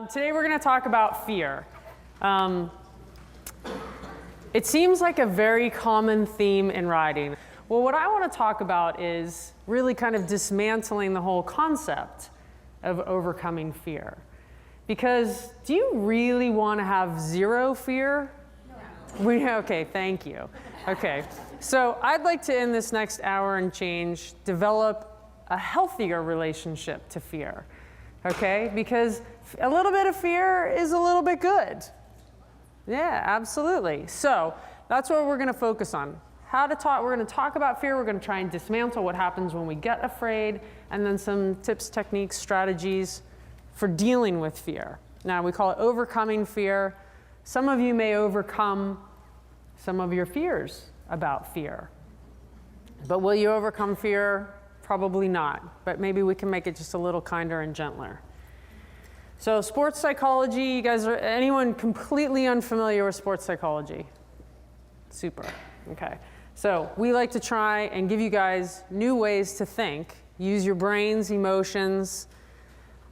Today we're going to talk about fear. It seems like a very common theme in riding. Well, what I want to talk about is really kind of dismantling the whole concept of overcoming fear. Because do you really want to have zero fear? No. Okay, thank you. Okay, so I'd like to, in this next hour and change, develop a healthier relationship to fear. Okay, because a little bit of fear is a little bit good. Yeah, absolutely. So that's what we're going to focus on. We're going to talk about fear. We're going to try and dismantle what happens when we get afraid, and then some tips, techniques, strategies for dealing with fear. Now, we call it overcoming fear. Some of you may overcome some of your fears about fear. But will you overcome fear? Probably not. But maybe we can make it just a little kinder and gentler. So sports psychology, you guys are, anyone completely unfamiliar with sports psychology? Super. Okay. So we like to try and give you guys new ways to think. Use your brains, emotions,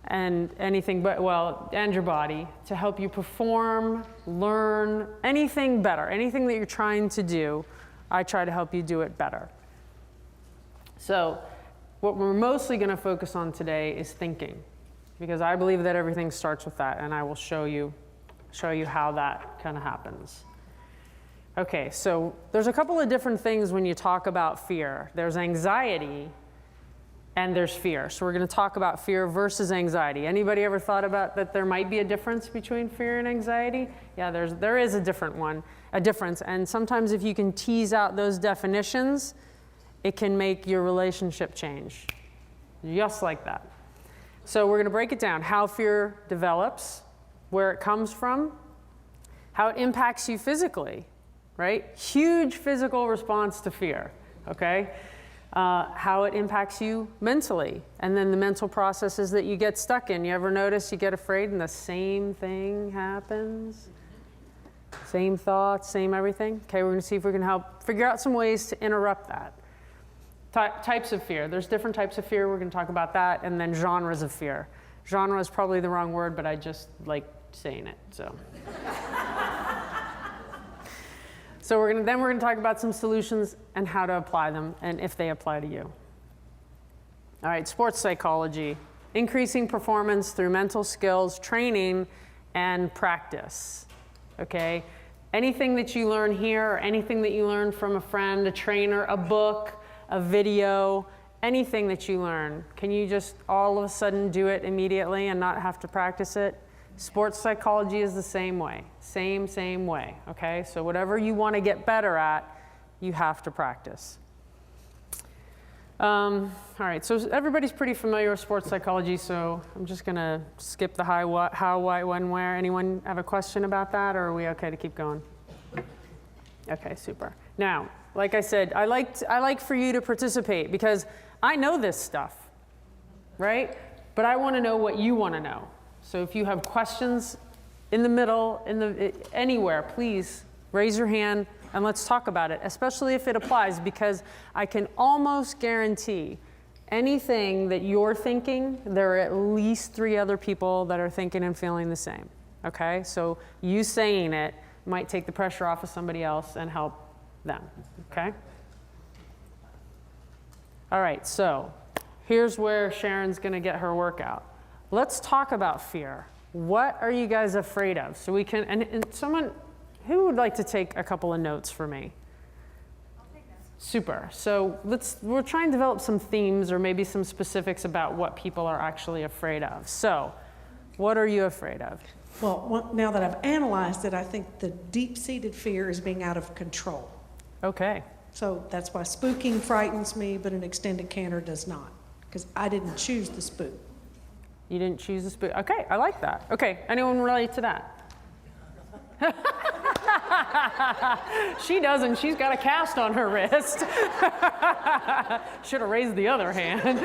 and anything but, well, and your body to help you perform, learn, anything better. Anything that you're trying to do, I try to help you do it better. So what we're mostly going to focus on today is thinking, because I believe that everything starts with that, and I will show you how that kind of happens. Okay, so there's a couple of different things when you talk about fear. There's anxiety and there's fear. So we're going to talk about fear versus anxiety. Anybody ever thought about that there might be a difference between fear and anxiety? Yeah, there is a difference. And sometimes if you can tease out those definitions, it can make your relationship change, just like that. So we're going to break it down, how fear develops, where it comes from, how it impacts you physically, right? Huge physical response to fear, okay? How it impacts you mentally, and then the mental processes that you get stuck in. You ever notice you get afraid and the same thing happens? Same thoughts, same everything? Okay, we're going to see if we can help figure out some ways to interrupt that. Types of fear. There's different types of fear. We're going to talk about that, and then genres of fear. Genre is probably the wrong word, but I just like saying it, so. So we're going to talk about some solutions and how to apply them, and if they apply to you. All right, sports psychology. Increasing performance through mental skills, training, and practice. Okay? Anything that you learn here, or anything that you learn from a friend, a trainer, a book, a video, anything that you learn, can you just all of a sudden do it immediately and not have to practice it? Sports psychology is the same way. Same way, okay? So whatever you want to get better at, you have to practice. All right, so everybody's pretty familiar with sports psychology, so I'm just going to skip the how, why, when, where. Anyone have a question about that, or are we okay to keep going? Okay, super. Now, like I said, I like for you to participate because I know this stuff, right? But I want to know what you want to know. So if you have questions in the middle, anywhere, please raise your hand and let's talk about it, especially if it applies, because I can almost guarantee anything that you're thinking, there are at least 3 other people that are thinking and feeling the same, okay? So you saying it might take the pressure off of somebody else and help them, okay? All right, so here's where Sharon's going to get her workout. Let's talk about fear. What are you guys afraid of? So we can, and someone, who would like to take a couple of notes for me? I'll take that. Super. So we're trying to develop some themes or maybe some specifics about what people are actually afraid of. So what are you afraid of? Well, now that I've analyzed it, I think the deep-seated fear is being out of control. Okay. So that's why spooking frightens me, but an extended canter does not, because I didn't choose the spook. You didn't choose the spook. Okay, I like that. Okay, anyone relate to that? She doesn't. She's got a cast on her wrist. Should have raised the other hand.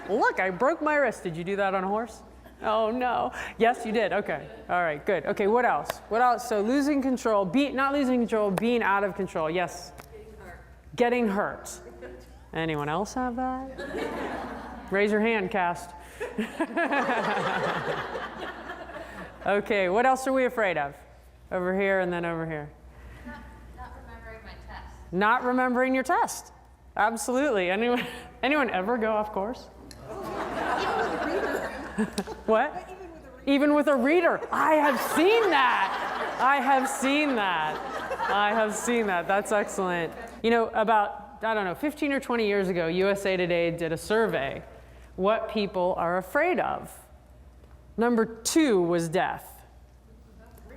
Look, I broke my wrist. Did you do that on a horse? Oh, no. Yes, you did. Okay. All right, good. Okay, what else? What else? So losing control, not losing control, being out of control. Yes? Getting hurt. Anyone else have that? Raise your hand, Cast. Okay, what else are we afraid of? Over here and then over here. Not remembering my test. Not remembering your test. Absolutely. Anyone ever go off course? What? Even with a reader. I have seen that. I have seen that. I have seen that. That's excellent. You know, about, I don't know, 15 or 20 years ago, USA Today did a survey. What people are afraid of. Number 2 was death.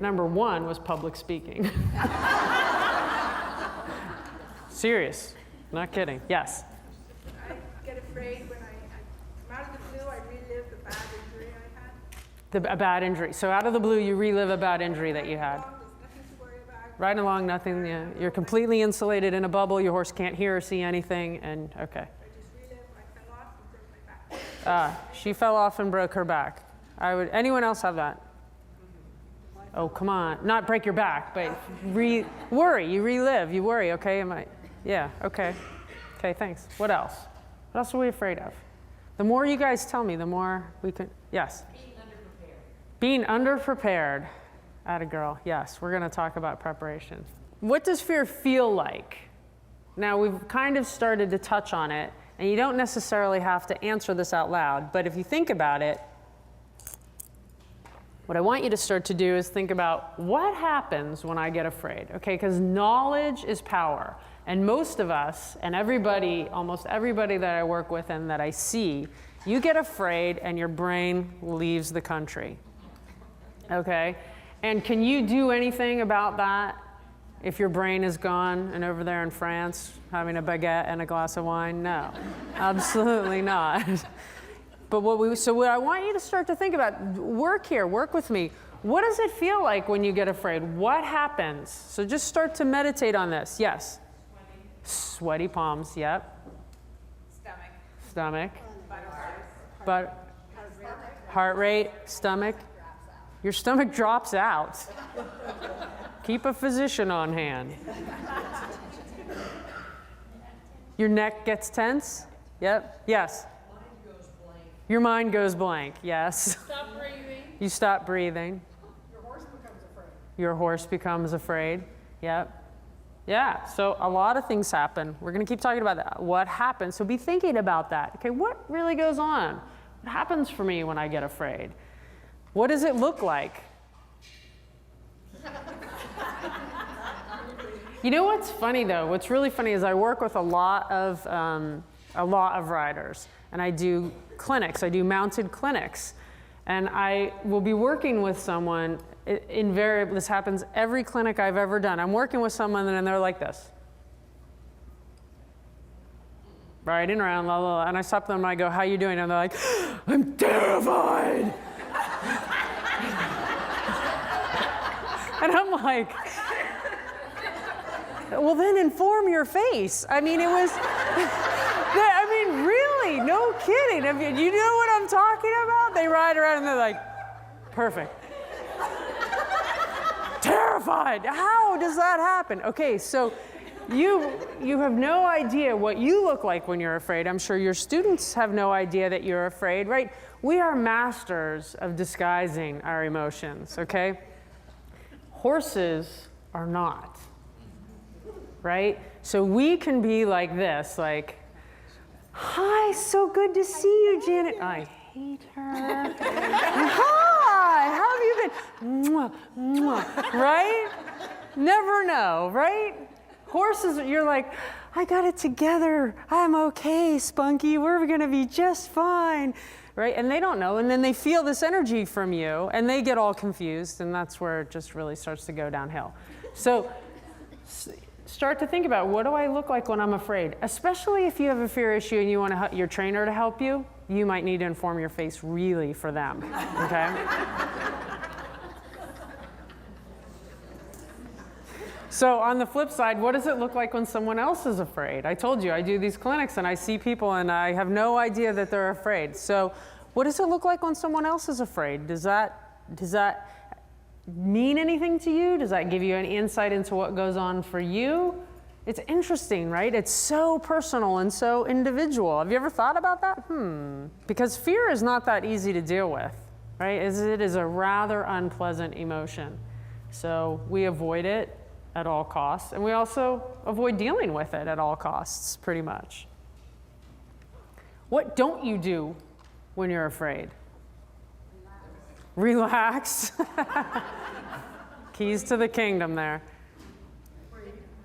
Number 1 was public speaking. Serious. Not kidding. Yes. I get afraid when I come out of the blue, I relive the bad injury I had. A bad injury. So out of the blue, you relive a bad injury that you had. There's nothing to worry about. Right along, nothing. Yeah. You're completely insulated in a bubble. Your horse can't hear or see anything. And okay. I just relive, I fell off and broke my back. She fell off and broke her back. Anyone else have that? Oh, come on. Not break your back, but worry. You relive. You worry. Okay. Yeah. Okay. Okay. Thanks. What else? What else are we afraid of? The more you guys tell me, the more we can. Yes. Being underprepared. Atta girl. Yes. We're going to talk about preparation. What does fear feel like? Now we've kind of started to touch on it, and you don't necessarily have to answer this out loud, but if you think about it, what I want you to start to do is think about what happens when I get afraid, okay? Because knowledge is power. And most of us, and everybody, almost everybody that I work with and that I see, you get afraid and your brain leaves the country, okay? And can you do anything about that if your brain is gone and over there in France having a baguette and a glass of wine? No, absolutely not. But what I want you to start to think about, work with me. What does it feel like when you get afraid? What happens? So just start to meditate on this. Yes? Sweaty palms, yep. Stomach. But heart rate, stomach. Your stomach drops out. Keep a physician on hand. Your neck gets tense? Yep. Yes. Your mind goes blank, yes. Stop breathing. You stop breathing. Your horse becomes afraid. Your horse becomes afraid, yep. Yeah, so a lot of things happen. We're going to keep talking about that. What happens? So be thinking about that. Okay, what really goes on? What happens for me when I get afraid? What does it look like? You know what's funny though? What's really funny is I work with a lot of riders, and I do clinics. I do mounted clinics, and I will be working with someone. Invariably, this happens every clinic I've ever done. I'm working with someone, and they're like this, riding around, la la la. And I stop them and I go, "How you doing?" And they're like, "I'm terrified." And I'm like, well, then inform your face. I mean, it was, I mean, really, no kidding. I mean, you know what I'm talking about? They ride around and they're like, perfect. Terrified. How does that happen? Okay, so you have no idea what you look like when you're afraid. I'm sure your students have no idea that you're afraid, right? We are masters of disguising our emotions, okay? Horses are not, right? So we can be like this, like, hi, so good to see you, Janet. I hate her. Hi, how have you been? Mwah, mwah, right? Never know, right? Horses, you're like, I got it together. I'm okay, Spunky. We're going to be just fine. Right? And they don't know. And then they feel this energy from you, and they get all confused, and that's where it just really starts to go downhill. So start to think about, what do I look like when I'm afraid? Especially if you have a fear issue and you want your trainer to help you, you might need to inform your face really for them, okay? So on the flip side, what does it look like when someone else is afraid? I told you, I do these clinics and I see people and I have no idea that they're afraid. So what does it look like when someone else is afraid? Does that mean anything to you? Does that give you any insight into what goes on for you? It's interesting, right? It's so personal and so individual. Have you ever thought about that? Because fear is not that easy to deal with, right? It is a rather unpleasant emotion. So we avoid it at all costs, and we also avoid dealing with it at all costs, pretty much. What don't you do when you're afraid? Relax. Keys to the kingdom there.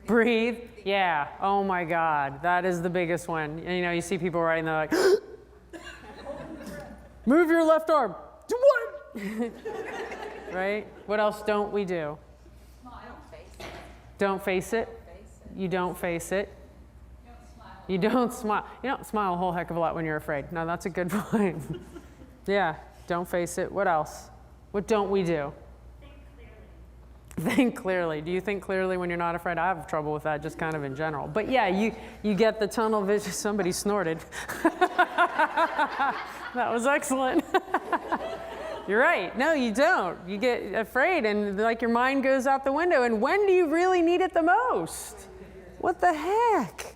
Breathe. Yeah. Oh my God. That is the biggest one. And, you know, you see people writing, they're like, move your left arm. Do what? Right? What else don't we do? Don't face it. You don't face it. You don't smile. You don't smile a whole heck of a lot when you're afraid. No, that's a good point. Yeah. Don't face it. What else? What don't we do? Think clearly. Do you think clearly when you're not afraid? I have trouble with that just kind of in general. But yeah, you get the tunnel vision. Somebody snorted. That was excellent. You're right. No, you don't. You get afraid and like your mind goes out the window. And when do you really need it the most? What the heck?